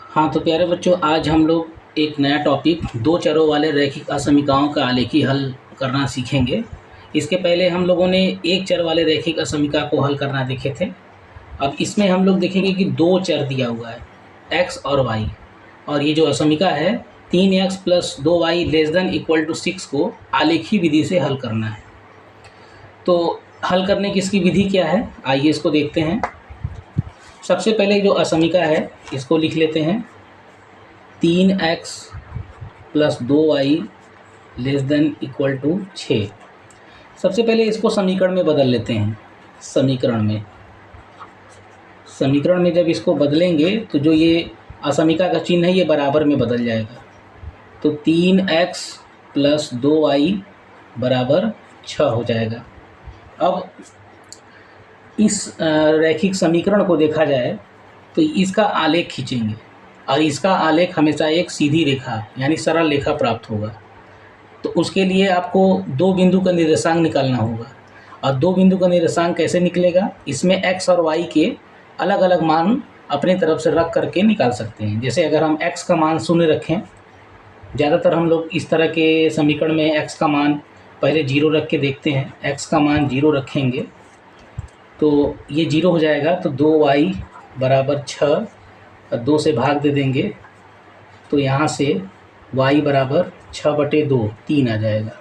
हाँ तो प्यारे बच्चों, आज हम लोग एक नया टॉपिक दो चरों वाले रैखिक असमीकाओं का आलेखी हल करना सीखेंगे। इसके पहले हम लोगों ने एक चर वाले रैखिक असमीका को हल करना देखे थे। अब इसमें हम लोग देखेंगे कि दो चर दिया हुआ है x और y, और ये जो असमीका है 3x plus 2y less than equal to 6 को आलेखी विधि से हल करना है। तो हल करने की इसकी विधि क्या है, आइए इसको देखते हैं। सबसे पहले जो असमीका है इसको लिख लेते हैं 3x plus 2y less than equal to 6। सबसे पहले इसको समीकरण में बदल लेते हैं। समीकरण में जब इसको बदलेंगे तो जो ये असमीका का चिन्ह है ये बराबर में बदल जाएगा। तो 3x प्लस 2y बराबर 6 हो जाएगा। अब इस रैखिक समीकरण को देखा जाए तो इसका आलेख खींचेंगे, और इसका आलेख हमेशा एक सीधी रेखा यानी सरल रेखा प्राप्त होगा। तो उसके लिए आपको दो बिंदु का निर्देशांक निकालना होगा। और दो बिंदु का निर्देशांक कैसे निकलेगा, इसमें x और y के अलग अलग मान अपने तरफ से रख करके निकाल सकते हैं। जैसे अगर हम x का मान 0 रखें, ज़्यादातर हम लोग इस तरह के समीकरण में x का मान पहले 0 रख के देखते हैं। x का मान 0 रखेंगे तो ये 0 हो जाएगा। तो 2y बराबर 6 और 2 से भाग दे देंगे तो यहाँ से y बराबर 6/2 3 आ जाएगा।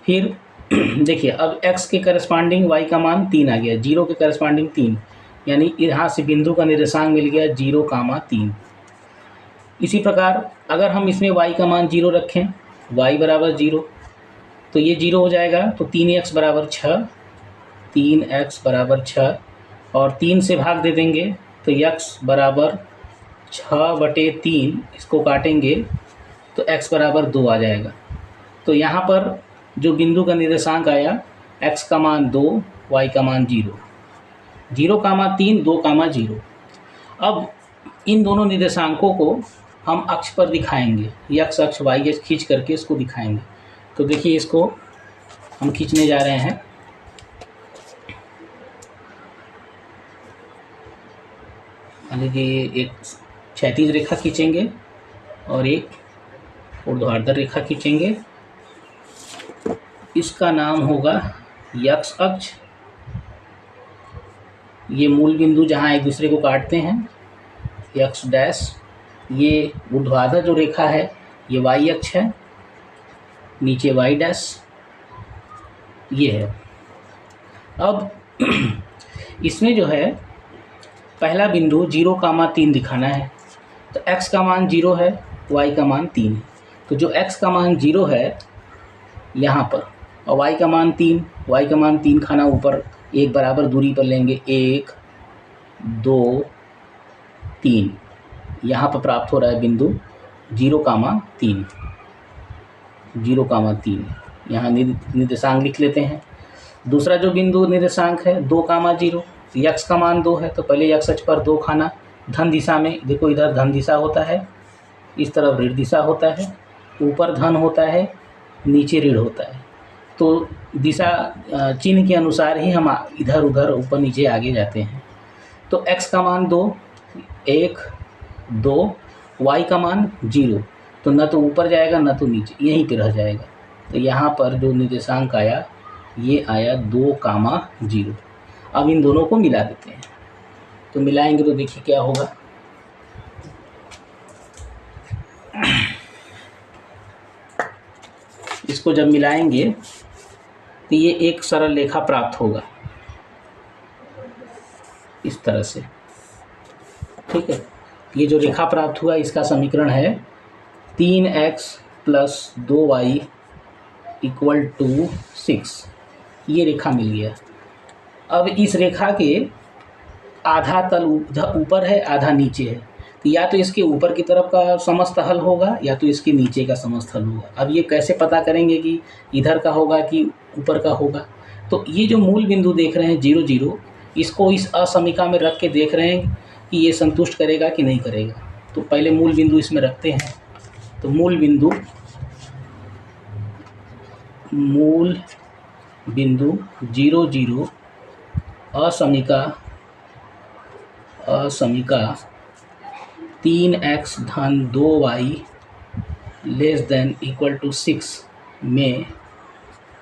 फिर देखिए, अब x के करस्पॉन्डिंग y का मान 3 आ गया, 0 के करस्पॉन्डिंग 3, यानी यहाँ से बिंदु का निर्देशांक मिल गया 0, 3। इसी प्रकार अगर हम इसमें y का मान 0 रखें, y बराबर 0, तो ये 0 हो जाएगा। तो 3x बराबर 6, 3x बराबर 6 और 3 से भाग दे देंगे तो x बराबर 6/3, इसको काटेंगे तो x बराबर 2 आ जाएगा। तो यहाँ पर जो बिंदु का निर्देशांक आया, x का मान 2, y का मान 0, 0, 3, 2, 0। अब इन दोनों निर्देशांकों को हम अक्ष पर दिखाएंगे, x अक्ष y अक्ष खींच करके इसको दिखाएंगे। तो देखिए, इसको हम खींचने जा रहे हैं। मान लीजिए एक क्षैतिज रेखा खींचेंगे और एक ऊर्ध्वाधर रेखा खींचेंगे। इसका नाम होगा x अक्ष। ये मूल बिंदु जहाँ एक दूसरे को काटते हैं, x डैश। ये ऊर्ध्वाधर जो रेखा है ये y अक्ष है, नीचे y डैश ये है। अब इसमें जो है पहला बिंदु 0, 3 दिखाना है। तो x का मान 0 है, y का मान 3 है। तो जो x का मान 0 है यहाँ पर और y का मान 3, y का मान 3 खाना ऊपर एक बराबर दूरी पर लेंगे, 1, 2, 3। यहाँ पर प्राप्त हो रहा है बिंदु 0, 3। यहाँ निर्देशांक लिख लेते हैं। दूसरा जो बिंदु निर्देशांक है 2, 0, x का मान 2 है। तो पहले x अक्ष पर 2 खाना धन दिशा में, देखो इधर धन दिशा होता है, इस तरफ ऋण दिशा होता है, ऊपर धन होता है, नीचे ऋण होता है। तो दिशा चिन्ह के अनुसार ही हम इधर उधर ऊपर नीचे आगे जाते हैं। तो x का मान 2, 1, 2, y का मान 0, तो न तो ऊपर जाएगा न तो नीचे, यहीं पे रह जाएगा। तो यहाँ पर जो निर्देशांक आया ये आया 2, 0। अब इन दोनों को मिला देते हैं। तो मिलाएंगे तो देखिए क्या होगा। इसको जब मिलाएंगे तो ये एक सरल रेखा प्राप्त होगा इस तरह से, ठीक है। ये जो रेखा प्राप्त हुआ इसका समीकरण है 3x plus 2y equal to 6। ये रेखा मिल गया। अब इस रेखा के आधा तल ऊपर है, आधा नीचे है। तो या तो इसके ऊपर की तरफ का समस्त हल होगा या तो इसके नीचे का समस्त हल होगा। अब ये कैसे पता करेंगे कि इधर का होगा कि ऊपर का होगा। तो ये जो मूल बिंदु देख रहे हैं 0, 0, इसको इस असमीका में रख के देख रहे हैं कि ये संतुष्ट करेगा कि नहीं करेगा। तो पहले मूल बिंदु इसमें रखते हैं। तो मूल बिंदु 0, 0 असमीका 3x धन 2y less than equal to 6 में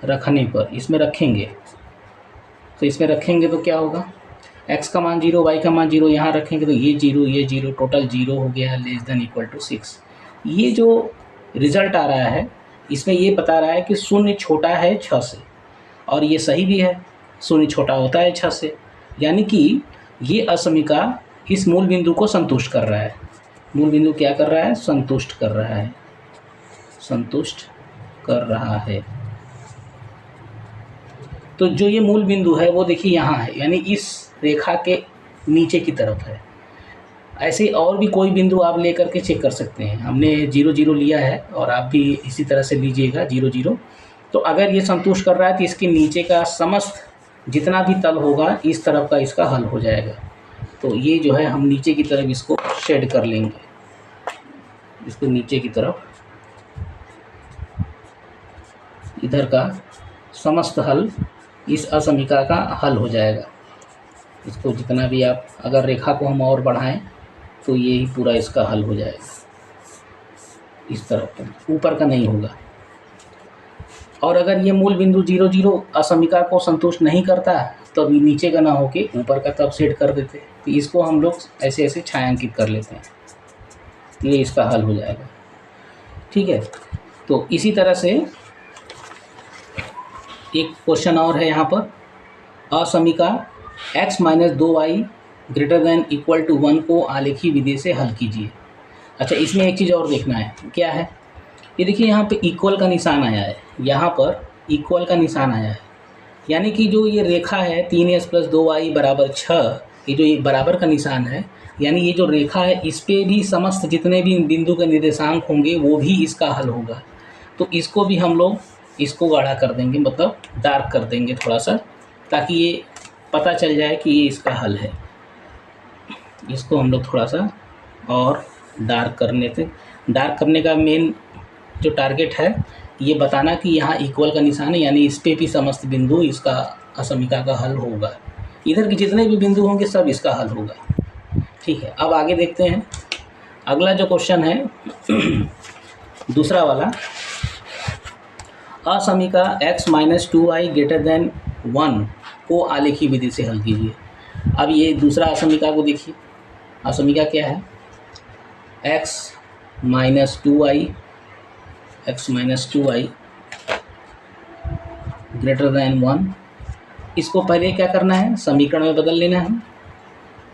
रखने पर, इसमें रखेंगे तो इसमें रखेंगे तो क्या होगा, x का मान 0 y का मान 0, यहाँ रखेंगे तो ये 0 ये 0 टोटल 0 हो गया लेस देन इक्वल टू 6। ये जो रिज़ल्ट आ रहा है इसमें ये बता रहा है कि शून्य छोटा है 6 से, और ये सही भी है, शून्य छोटा होता है 6 से, यानी कि ये असमीका इस मूल बिंदु को संतुष्ट कर रहा है। मूल बिंदु क्या कर रहा है, संतुष्ट कर रहा है, संतुष्ट कर रहा है। तो जो ये मूल बिंदु है वो देखिए यहाँ है, यानी इस रेखा के नीचे की तरफ है। ऐसे और भी कोई बिंदु आप लेकर के चेक कर सकते हैं। हमने 0 0 लिया है और आप भी इसी तरह से लीजिएगा 0 0। तो अगर ये संतुष्ट कर रहा है तो इसके नीचे का समस्त जितना भी तल होगा इस तरफ का इसका हल हो जाएगा। तो ये जो है हम नीचे की तरफ इसको शेड कर लेंगे, इसको नीचे की तरफ इधर का समस्त हल इस असमीका का हल हो जाएगा। इसको जितना भी आप अगर रेखा को हम और बढ़ाएं तो ये ही पूरा इसका हल हो जाएगा, इस तरफ का, ऊपर का नहीं होगा। और अगर ये मूल बिंदु 0 0 असमीका को संतुष्ट नहीं करता तो अभी नीचे का ना होके ऊपर का तब सेट कर देते। तो इसको हम लोग ऐसे ऐसे छायांकित कर लेते हैं, ये इसका हल हो जाएगा। ठीक है, तो इसी तरह से एक क्वेश्चन और है यहाँ पर, असमीका x minus 2y greater than equal to 1 को आलेखी विधि से हल कीजिए। अच्छा, इसमें एक चीज़ और देखना है, क्या है, ये देखिए यहाँ पे इक्वल का निशान आया है, यहाँ पर इक्वल का निशान आया है, यानी कि जो ये रेखा है 3s प्लस 2y बराबर 6, ये जो ये बराबर का निशान है, यानी ये जो रेखा है इस पे भी समस्त जितने भी बिंदु के निर्देशांक होंगे वो भी इसका हल होगा। तो इसको भी हम लोग इसको गाढ़ा कर देंगे, मतलब डार्क कर देंगे थोड़ा सा, ताकि ये पता चल जाए कि ये इसका हल है। इसको हम लोग थोड़ा सा और डार्क करने का मेन जो टारगेट है ये बताना कि यहाँ इक्वल का निशान है, यानी इस पे भी समस्त बिंदु इसका असमीका का हल होगा। इधर के जितने भी बिंदु होंगे सब इसका हल होगा। ठीक है, अब आगे देखते हैं। अगला जो क्वेश्चन है दूसरा वाला, असमीका x minus 2y greater then 1 को आलेखी विधि से हल कीजिए। अब ये दूसरा असमीका को देखिए, असमीका क्या है, x minus 2y greater then 1। इसको पहले क्या करना है, समीकरण में बदल लेना है।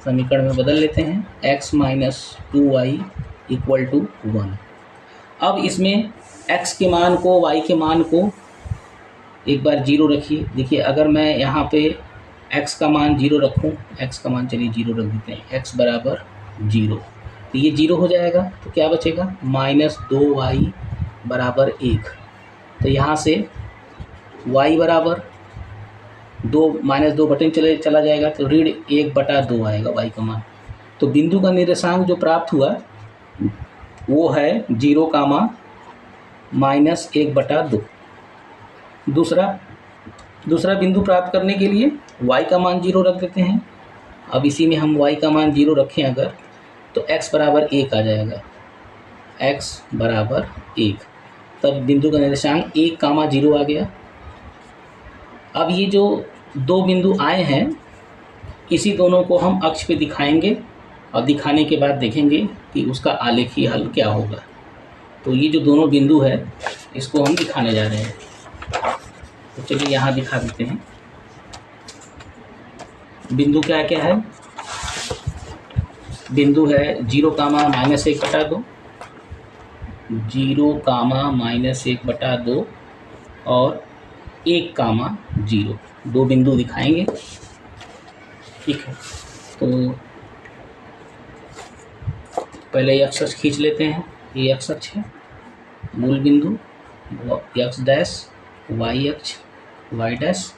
समीकरण में बदल लेते हैं, x minus 2y equal to 1। अब इसमें x के मान को, y के मान को एक बार 0 रखिए। देखिए अगर मैं यहाँ पे x का मान 0 रखूँ, x का मान चलिए 0 रख देते हैं, x बराबर 0, तो ये 0 हो जाएगा। तो क्या बचेगा, माइनस 2y बराबर 1। तो यहाँ से y बराबर 2 माइनस 2 बटन चला जाएगा, तो ऋण 1/2 आएगा y का मान। तो बिंदु का निर्देशांक जो प्राप्त हुआ वो है 0, माइनस 1/2। दूसरा बिंदु प्राप्त करने के लिए y का मान 0 रख देते हैं। अब इसी में हम y का मान 0 रखें अगर, तो x बराबर 1 आ जाएगा, x बराबर 1। तब बिंदु का निर्देशांक 1, 0 आ गया। अब ये जो दो बिंदु आए हैं इसी दोनों को हम अक्ष पे दिखाएंगे और दिखाने के बाद देखेंगे कि उसका आलेखीय हल क्या होगा। तो ये जो दोनों बिंदु है इसको हम दिखाने जा रहे हैं। तो चलिए यहाँ दिखा देते हैं। बिंदु क्या क्या है, बिंदु है 0, माइनस 1/2, 0, माइनस 1/2 और 1, 0। दो बिंदु दिखाएंगे। ठीक है, तो पहले x अक्ष खींच लेते हैं। ये x अक्ष है, मूल बिंदु x डैश, y अक्ष y डैश,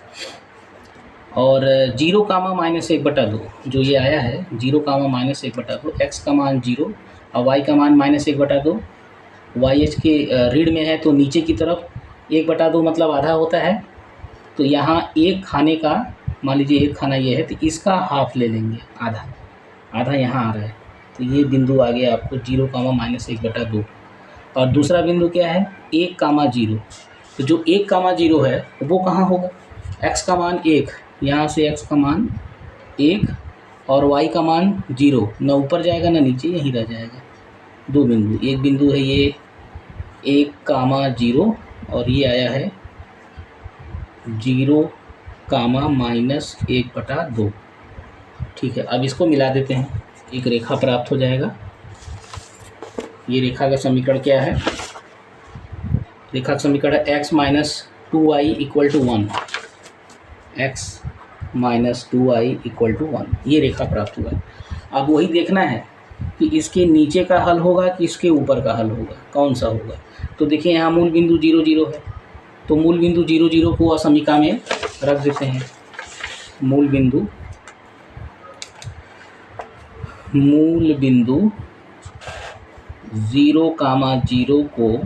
और 0, माइनस 1/2 जो ये आया है 0, माइनस 1/2, x का मान 0 और y का मान माइनस 1/2। y अक्ष के ऋण में है तो नीचे की तरफ 1/2 मतलब आधा होता है। तो यहाँ एक खाने का, मान लीजिए एक खाना ये है तो इसका हाफ ले लेंगे, आधा यहाँ आ रहा है तो ये बिंदु आ गया आपको 0, -1/2। और दूसरा बिंदु क्या है 1, 0। तो जो 1, 0 है वो कहाँ होगा, x का मान 1, यहाँ से x का मान 1 और y का मान 0, ना ऊपर जाएगा ना नीचे, यहीं रह जाएगा। दो बिंदु, एक बिंदु है ये 1, 0 और ये आया है 0, -1/2। ठीक है, अब इसको मिला देते हैं, एक रेखा प्राप्त हो जाएगा। ये रेखा का समीकरण क्या है, रेखा का समीकरण है x - 2y = 1, x - 2y = 1। ये रेखा प्राप्त हुआ है। अब वही देखना है कि इसके नीचे का हल होगा कि इसके ऊपर का हल होगा, कौन सा होगा। तो देखिए यहाँ मूल बिंदु 0, 0 है, तो मूल बिंदु 0, 0 को असमीका में रख देते हैं। मूल बिंदु 0, 0 को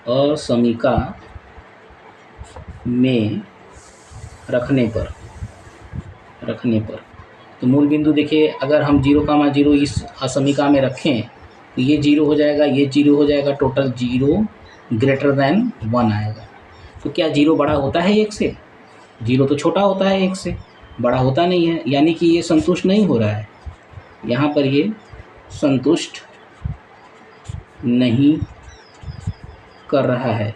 असमीका में रखने पर तो मूल बिंदु देखिए, अगर हम 0, 0 इस असमीका में रखें तो ये 0 हो जाएगा, ये 0 हो जाएगा, टोटल 0 > 1 आएगा। तो क्या 0 बड़ा होता है 1 से? 0 तो छोटा होता है 1 से, बड़ा होता नहीं है, यानी कि ये संतुष्ट नहीं हो रहा है। यहाँ पर ये संतुष्ट नहीं कर रहा है,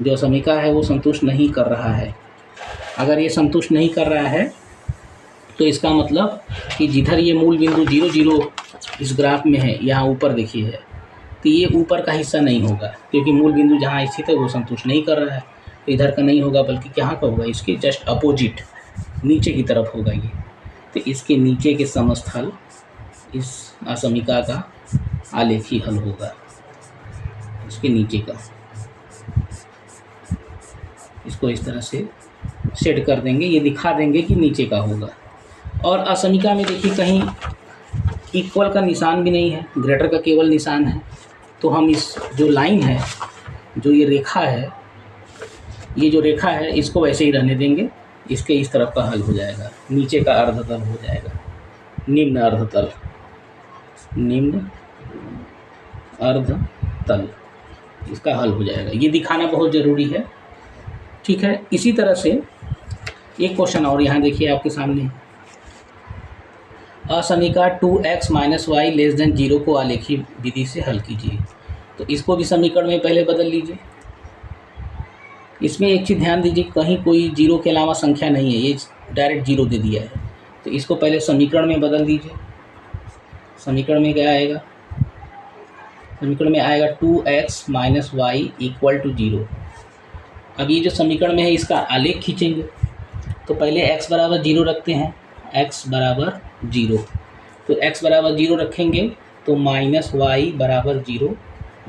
जो समीका है वो संतुष्ट नहीं कर रहा है। अगर ये संतुष्ट नहीं कर रहा है तो इसका मतलब कि जिधर ये मूल बिंदु 0, 0 इस ग्राफ में है, यहाँ ऊपर देखिए है, तो ये ऊपर का हिस्सा नहीं होगा, क्योंकि मूल बिंदु जहाँ स्थित है वो संतुष्ट नहीं कर रहा है, तो इधर का नहीं होगा, बल्कि कहाँ का होगा, इसके जस्ट अपोजिट नीचे की तरफ होगा ये। तो इसके नीचे के समस्थल इस असमीका का आलेखी हल होगा, इसके नीचे का। इसको इस तरह से सेट कर देंगे, ये दिखा देंगे कि नीचे का होगा। और असमीका में देखिए कहीं इक्वल का निशान भी नहीं है, ग्रेटर का केवल निशान है। तो हम इस जो लाइन है, जो ये रेखा है, ये जो रेखा है इसको वैसे ही रहने देंगे, इसके इस तरफ का हल हो जाएगा, नीचे का अर्धतल हो जाएगा, निम्न अर्धतल इसका हल हो जाएगा। ये दिखाना बहुत ज़रूरी है, ठीक है। इसी तरह से एक क्वेश्चन और यहाँ देखिए आपके सामने, असमीका 2x - y < 0 को आलेखी विधि से हल कीजिए। तो इसको भी समीकरण में पहले बदल लीजिए। इसमें एक चीज़ ध्यान दीजिए, कहीं कोई 0 के अलावा संख्या नहीं है, ये डायरेक्ट 0 दे दिया है। तो इसको पहले समीकरण में बदल दीजिए। समीकरण में क्या आएगा, समीकरण में आएगा 2x - y = 0। अब ये जो समीकरण में है इसका आलेख खींचेंगे, तो पहले x = 0 रखते हैं, x = 0। तो x = 0 रखेंगे तो -y = 0,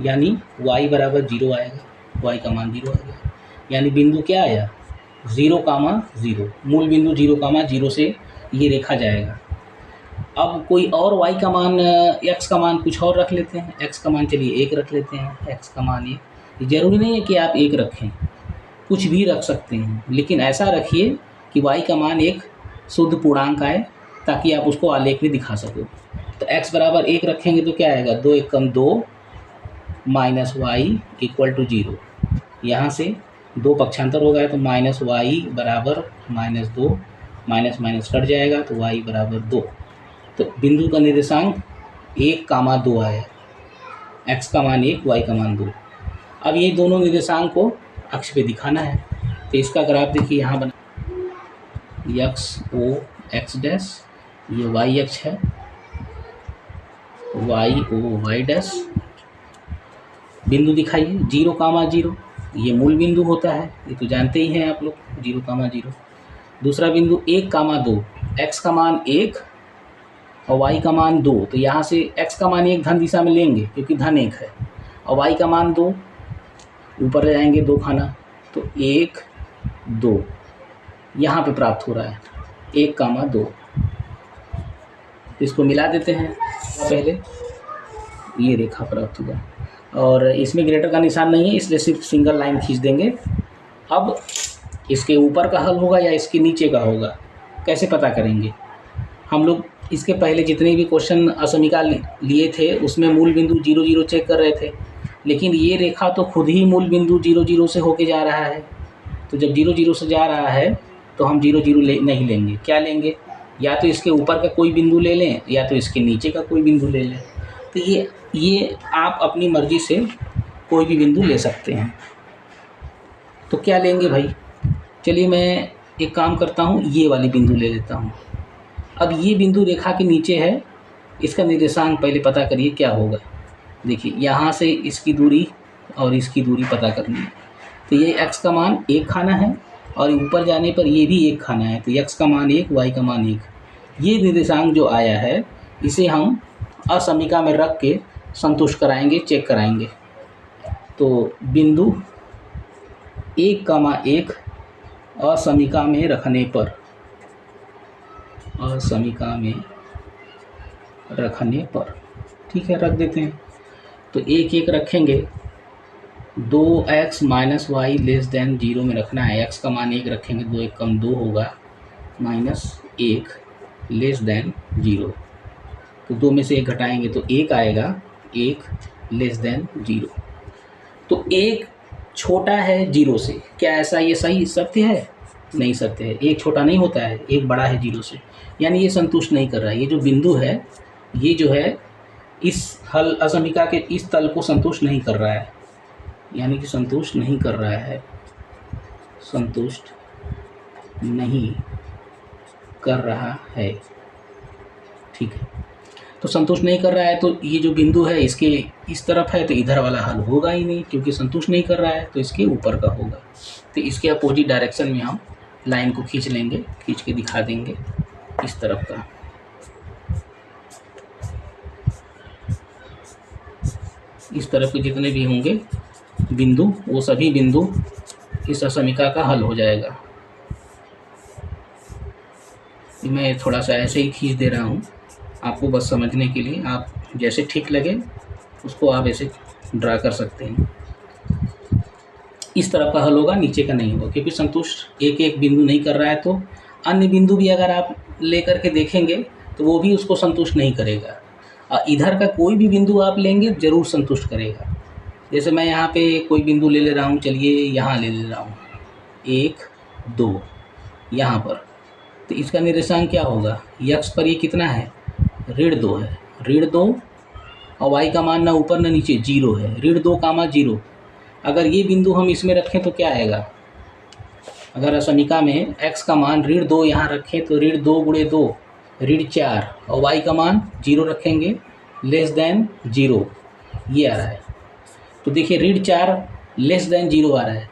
यानी y = 0 आएगा, y का मान 0 आ गया। यानी बिंदु क्या आया 0, 0। मूल बिंदु 0, 0 से ये रेखा जाएगा। अब कोई और y का मान, x का मान कुछ और रख लेते हैं। x का मान चलिए 1 रख लेते हैं, x का मान ये ज़रूरी नहीं है कि आप 1 रखें, कुछ भी रख सकते हैं, लेकिन ऐसा रखिए कि y का मान एक शुद्ध पूर्णांक आए, ताकि आप उसको आलेख में दिखा सको। तो x = 1 रखेंगे तो क्या आएगा, 2 × 1 = 2 -y = 0। यहाँ से 2 पक्षांतर हो गया, तो -y = -2, माइनस कट जाएगा, तो y = 2। तो बिंदु का निर्देशांक 1, 2 आया, x का मान 1, y का मान 2। अब ये दोनों निर्देशांक को अक्ष पे दिखाना है, तो इसका ग्राफ देखिए यहाँ बना, x o x', ये y अक्ष है, y o y'। बिंदु दिखाइए 0, 0, ये मूल बिंदु होता है, ये तो जानते ही हैं आप लोग, 0, 0। दूसरा बिंदु 1, 2, x का मान 1 और y का मान 2। तो यहाँ से x का मान 1 धन दिशा में लेंगे क्योंकि धन 1 है, और y का मान 2, ऊपर ले जाएंगे 2 खाना, तो 1, 2 यहाँ पे प्राप्त हो रहा है, 1, 2। इसको मिला देते हैं, पहले ये रेखा प्राप्त हुआ, और इसमें ग्रेटर का निशान नहीं है, इसलिए सिर्फ सिंगल लाइन खींच देंगे। अब इसके ऊपर का हल होगा या इसके नीचे का होगा, कैसे पता करेंगे? हम लोग इसके पहले जितने भी क्वेश्चन असमीका लिए थे उसमें मूल बिंदु 0 0 चेक कर रहे थे, लेकिन ये रेखा तो खुद ही मूल बिंदु 0 0 से होके जा रहा है। तो जब 0 0 से जा रहा है तो हम 0 0 नहीं लेंगे। क्या लेंगे? या तो इसके ऊपर का कोई बिंदु ले लें या तो इसके नीचे का कोई बिंदु ले लें। तो ये आप अपनी मर्ज़ी से कोई भी बिंदु ले सकते हैं। तो क्या लेंगे भाई? चलिए मैं एक काम करता हूँ, ये वाली बिंदु ले लेता हूँ। अब ये बिंदु रेखा के नीचे है, इसका निर्देशांक पहले पता करिए क्या होगा। देखिए यहाँ से इसकी दूरी और इसकी दूरी पता करनी है। तो ये x का मान 1 खाना है और ऊपर जाने पर ये भी 1 खाना है। तो x का मान 1, y का मान 1। ये निर्देशांक जो आया है इसे हम असमीका में रख के संतुष्ट कराएंगे, चेक कराएंगे। तो बिंदु 1, 1 असमीका में रखने पर, असमीका में रखने पर, ठीक है, रख देते हैं। तो 1 1 रखेंगे, 2x minus Y less than 0 में रखना है। x का मान 1 रखेंगे, 2 1 कम 2 होगा, -1 लेस देन 0। तो 2 में से 1 घटाएंगे तो 1 आएगा, 1 लेस देन 0। तो 1 छोटा है 0 से। क्या ऐसा ये सही सत्य है? नहीं सत्य है। 1 छोटा नहीं होता है, 1 बड़ा है 0 से, यानी ये संतुष्ट नहीं कर रहा है। ये जो बिंदु है ये जो है इस हल असमीका के इस तल को संतुष्ट नहीं कर रहा है, यानी कि संतुष्ट नहीं कर रहा है, संतुष्ट नहीं कर रहा है, ठीक है। तो संतुष्ट नहीं कर रहा है तो ये जो बिंदु है इसके इस तरफ है, तो इधर वाला हल होगा ही नहीं, क्योंकि संतुष्ट नहीं कर रहा है, तो इसके ऊपर का होगा। तो इसके अपोजिट डायरेक्शन में हम लाइन को खींच लेंगे, खींच के दिखा देंगे इस तरफ का। इस तरफ के जितने भी होंगे बिंदु, वो सभी बिंदु इस असमीका का हल हो जाएगा। मैं थोड़ा सा ऐसे ही खींच दे रहा हूँ आपको बस समझने के लिए। आप जैसे ठीक लगे उसको आप ऐसे ड्रा कर सकते हैं। इस तरफ का हल होगा, नीचे का नहीं होगा, क्योंकि संतुष्ट एक एक बिंदु नहीं कर रहा है। तो अन्य बिंदु भी अगर आप लेकर के देखेंगे तो वो भी उसको संतुष्ट नहीं करेगा। इधर का कोई भी बिंदु आप लेंगे ज़रूर संतुष्ट करेगा। जैसे मैं यहाँ पे कोई बिंदु ले ले रहा हूँ, चलिए यहाँ ले रहा हूँ 1 2 यहाँ पर। तो इसका निर्देशांक क्या होगा? x पर ये कितना है? -2 है, -2, और y का मान ना ऊपर ना नीचे 0 है, -2 कामा 0। अगर ये बिंदु हम इसमें रखें तो क्या आएगा? अगर असमीका में x का मान -2 यहाँ रखें तो -2 गुणे 2 ऋण 4, और y का मान 0 रखेंगे लेस देन 0, ये आ रहा है। तो देखिए ऋण 4 लेस देन 0 आ रहा है,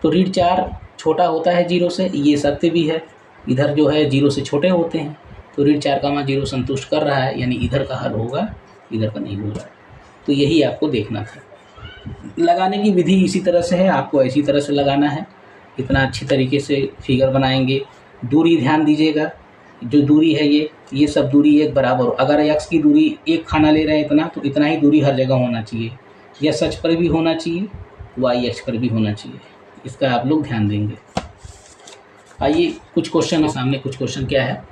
तो ऋण 4 छोटा होता है 0 से, ये सत्य भी है। इधर जो है 0 से छोटे होते हैं, तो ऋण 4 का मान 0 संतुष्ट कर रहा है, यानी इधर का हल होगा, इधर का नहीं होगा। तो यही आपको देखना था। लगाने की विधि इसी तरह से है, आपको इसी तरह से लगाना है। इतना अच्छी तरीके से फिगर बनाएंगे। दूरी ध्यान दीजिएगा, जो दूरी है ये सब दूरी एक बराबर हो। अगर x की दूरी 1 खाना ले रहे हैं इतना, तो इतना ही दूरी हर जगह होना चाहिए। x अक्ष पर भी होना चाहिए, y अक्ष पर भी होना चाहिए। इसका आप लोग ध्यान देंगे। आइए कुछ क्वेश्चन सामने, कुछ क्वेश्चन क्या है,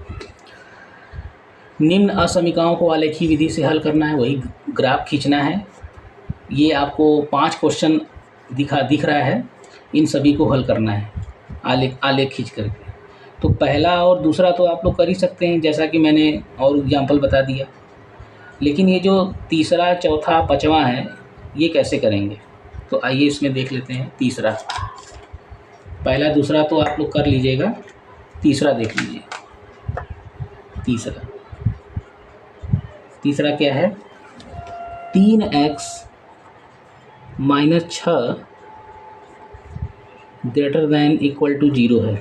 निम्न असमीकाओं को आलेखी विधि से हल करना है, वही ग्राफ खींचना है। ये आपको 5 क्वेश्चन दिख रहा है, इन सभी को हल करना है आलेख खींच करके। तो पहला और दूसरा तो आप लोग कर ही सकते हैं, जैसा कि मैंने और एग्जाम्पल बता दिया। लेकिन ये जो तीसरा, चौथा, पाँचवा है, ये कैसे करेंगे? तो आइए इसमें देख लेते हैं। तीसरा, पहला दूसरा तो आप लोग कर लीजिएगा, तीसरा देख लीजिए। तीसरा क्या है? 3x - 6 greater than equal to 0 है,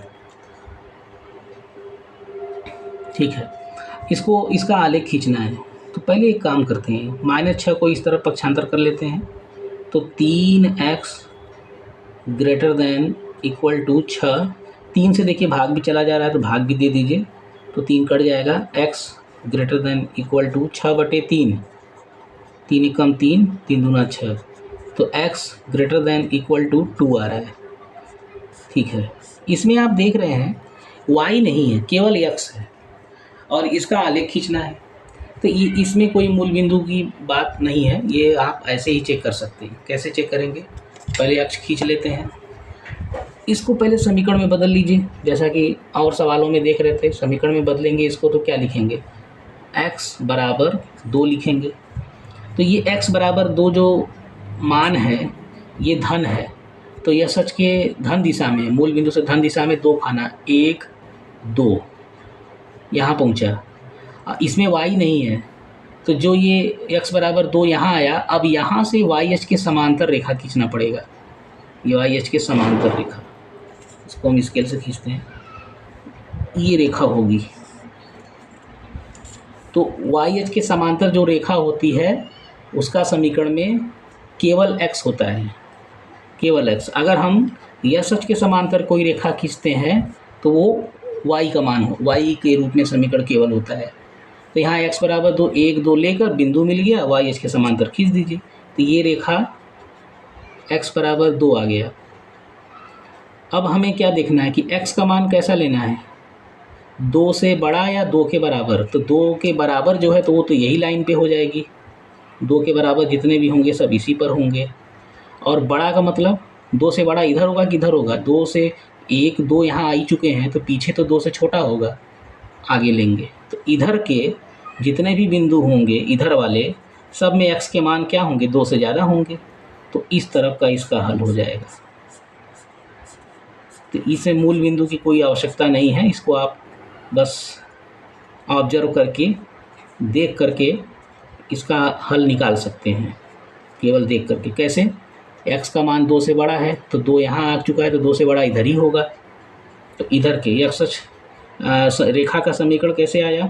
ठीक है। इसका आलेख खींचना है। तो पहले एक काम करते हैं, -6 को इस तरफ पक्षांतर कर लेते हैं। तो 3x greater than equal to 6, 3 से देखिए भाग भी चला जा रहा है, तो भाग भी दे दीजिए, तो 3 कट जाएगा। x greater than equal to 6/3, 3 × 3, 3 दूना 6, तो x greater than equal to 2 आ रहा है, ठीक है। इसमें आप देख रहे हैं y नहीं है, केवल x है। और इसका आलेख खींचना है। तो ये इसमें कोई मूल बिंदु की बात नहीं है, ये आप ऐसे ही चेक कर सकते हैं। कैसे चेक करेंगे? पहले अक्ष खींच लेते हैं, इसको पहले समीकरण में बदल लीजिए, जैसा कि और सवालों में देख रहे थे। समीकरण में बदलेंगे इसको तो क्या लिखेंगे? x बराबर 2 लिखेंगे। तो ये x बराबर 2 जो मान है ये धन है, तो यह सच के धन दिशा में, मूल बिंदु से धन दिशा में 2 खाना, 1 2 यहाँ पहुँचा। इसमें y नहीं है, तो जो ये x बराबर 2 यहाँ आया, अब यहाँ से y h के समांतर रेखा खींचना पड़ेगा। ये y h के समांतर रेखा, इसको हम स्केल से खींचते हैं, ये रेखा होगी। तो y h के समांतर जो रेखा होती है उसका समीकरण में केवल x होता है, केवल x। अगर हम यश h के समांतर कोई रेखा खींचते हैं तो वो y का मान हो, y के रूप में समीकरण केवल होता है। तो यहाँ x बराबर 2 1 2 लेकर बिंदु मिल गया, y h के समांतर खींच दीजिए, तो ये रेखा x बराबर 2 आ गया। अब हमें क्या देखना है कि x का मान कैसा लेना है? 2 से बड़ा या 2 के बराबर? तो 2 के बराबर जो है तो वो तो यही लाइन पे हो जाएगी, 2 के बराबर जितने भी होंगे सब इसी पर होंगे। और बड़ा का मतलब 2 से बड़ा इधर होगा कि इधर होगा? 2 से 1 2 यहाँ आ ही चुके हैं, तो पीछे तो 2 से छोटा होगा, आगे लेंगे। तो इधर के जितने भी बिंदु होंगे इधर वाले, सब में x के मान क्या होंगे? 2 से ज़्यादा होंगे। तो इस तरफ का इसका हल हो जाएगा। तो इसे मूल बिंदु की कोई आवश्यकता नहीं है, इसको आप बस ऑब्जर्व करके देख करके इसका हल निकाल सकते हैं, केवल देख करके। कैसे? x का मान 2 से बड़ा है, तो 2 यहाँ आ चुका है, तो 2 से बड़ा इधर ही होगा। तो इधर के x रेखा का समीकरण कैसे आया?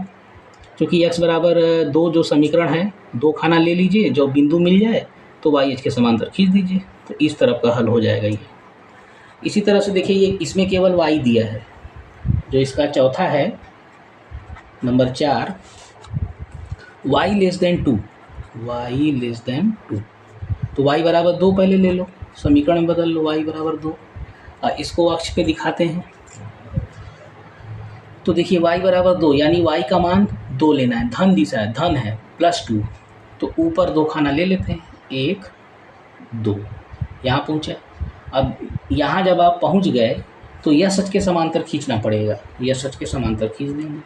क्योंकि x बराबर 2 जो समीकरण है, 2 खाना ले लीजिए, जो बिंदु मिल जाए तो y h के समांतर खींच दीजिए, तो इस तरफ का हल हो जाएगा ये। इसी तरह से देखिए, ये इसमें केवल y दिया है, जो इसका चौथा है number 4, y less than 2, y less than 2। तो y बराबर 2 पहले ले लो, समीकरण में बदल लो, y बराबर 2। इसको अक्ष पे दिखाते हैं। तो देखिए y बराबर 2, यानी y का मान 2 लेना है, धन दिशा है, धन है, +2। तो ऊपर 2 खाना ले लेते हैं, 1 2 यहाँ पहुँचा। अब यहाँ जब आप पहुँच गए तो यह सच के समांतर खींचना पड़ेगा, यह सच के समांतर खींच देंगे।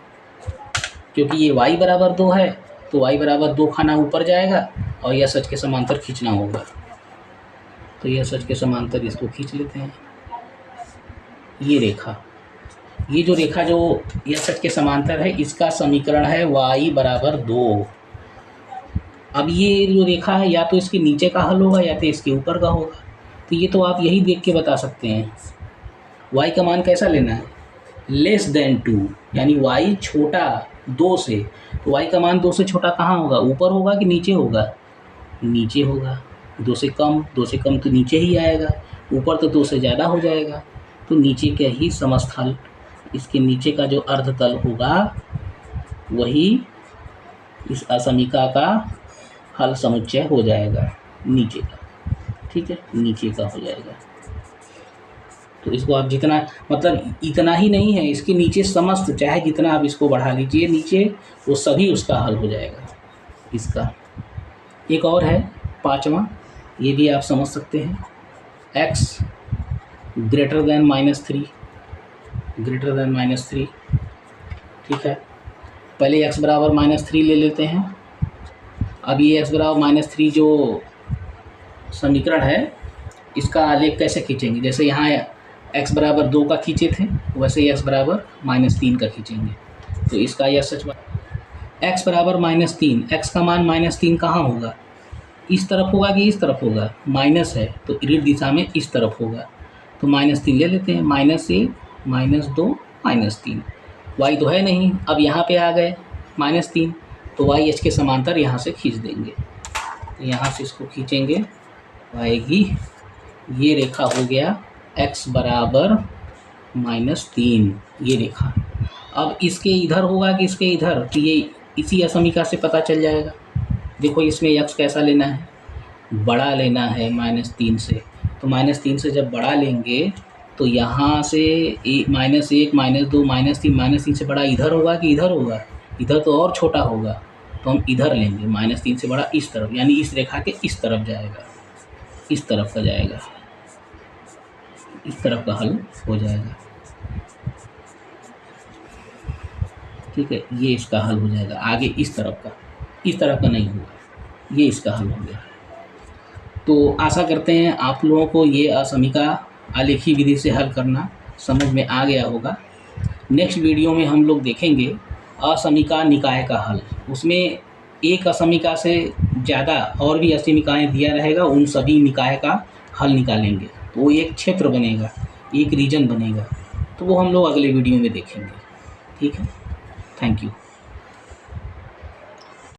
क्योंकि ये y बराबर 2 है, तो y बराबर 2 खाना ऊपर जाएगा और यह सच के समांतर खींचना होगा। तो यह सच के समांतर इसको खींच लेते हैं। ये रेखा, ये जो रेखा जो यह सच के समांतर है, इसका समीकरण है y बराबर 2। अब ये जो रेखा है, या तो इसके नीचे का हल होगा या तो इसके ऊपर का होगा। तो ये तो आप यही देख के बता सकते हैं। y का मान कैसा लेना है? लेस देन 2, यानी y छोटा 2 से। तो y का मान 2 से छोटा कहाँ होगा? ऊपर होगा कि नीचे होगा? नीचे होगा। 2 से कम तो नीचे ही आएगा, ऊपर तो 2 से ज़्यादा हो जाएगा। तो नीचे का ही समस्थल, इसके नीचे का जो अर्धतल होगा वही इस असमीका का हल समुच्चय हो जाएगा, नीचे का। ठीक है, नीचे का हो जाएगा। तो इसको आप जितना, मतलब इतना ही नहीं है, इसके नीचे समस्त, चाहे जितना आप इसको बढ़ा लीजिए नीचे, वो सभी उसका हल हो जाएगा इसका। एक और है 5वां, ये भी आप समझ सकते हैं। x greater than -3, greater than -3। ठीक है, पहले x बराबर -3 ले लेते हैं। अब ये x बराबर -3 जो समीकरण है, इसका आलेख कैसे खींचेंगे? जैसे यहाँ x बराबर 2 का खींचे थे, वैसे ही x बराबर -3 का खींचेंगे। तो इसका यह सच x बराबर -3, x का मान -3 कहाँ होगा? इस तरफ होगा कि इस तरफ होगा? माइनस है तो इर्द दिशा में इस तरफ होगा। तो -3 ले लेते हैं, -1 -2 -3। y तो है नहीं, अब यहाँ पे आ गए -3, तो y h के समांतर यहाँ से खींच देंगे। तो यहाँ से इसको खींचेंगे, आएगी ये रेखा, हो गया x बराबर -3, ये रेखा। अब इसके इधर होगा कि इसके इधर? तो ये इसी असमीका से पता चल जाएगा। देखो इसमें x कैसा लेना है? बड़ा लेना है -3 से। तो -3 से जब बड़ा लेंगे तो यहाँ से -1 -2 -3 से बड़ा इधर होगा कि इधर होगा? इधर तो और छोटा होगा, तो हम इधर लेंगे, -3 से बड़ा इस तरफ, यानी इस रेखा के इस तरफ जाएगा, इस तरफ का जाएगा, इस तरफ का हल हो जाएगा। ठीक है, ये इसका हल हो जाएगा। आगे इस तरफ का नहीं होगा, ये इसका हल हो गया। तो आशा करते हैं आप लोगों को ये असमीका आलेखी विधि से हल करना समझ में आ गया होगा। नेक्स्ट वीडियो में हम लोग देखेंगे असमीका निकाय का हल। उसमें एक असमीका से ज़्यादा और भी असमीकाएँ दिया रहेगा, उन सभी निकाय का हल निकालेंगे। तो वो एक क्षेत्र बनेगा, एक रीजन बनेगा, तो वो हम लोग अगले वीडियो में देखेंगे। ठीक है, थैंक यू।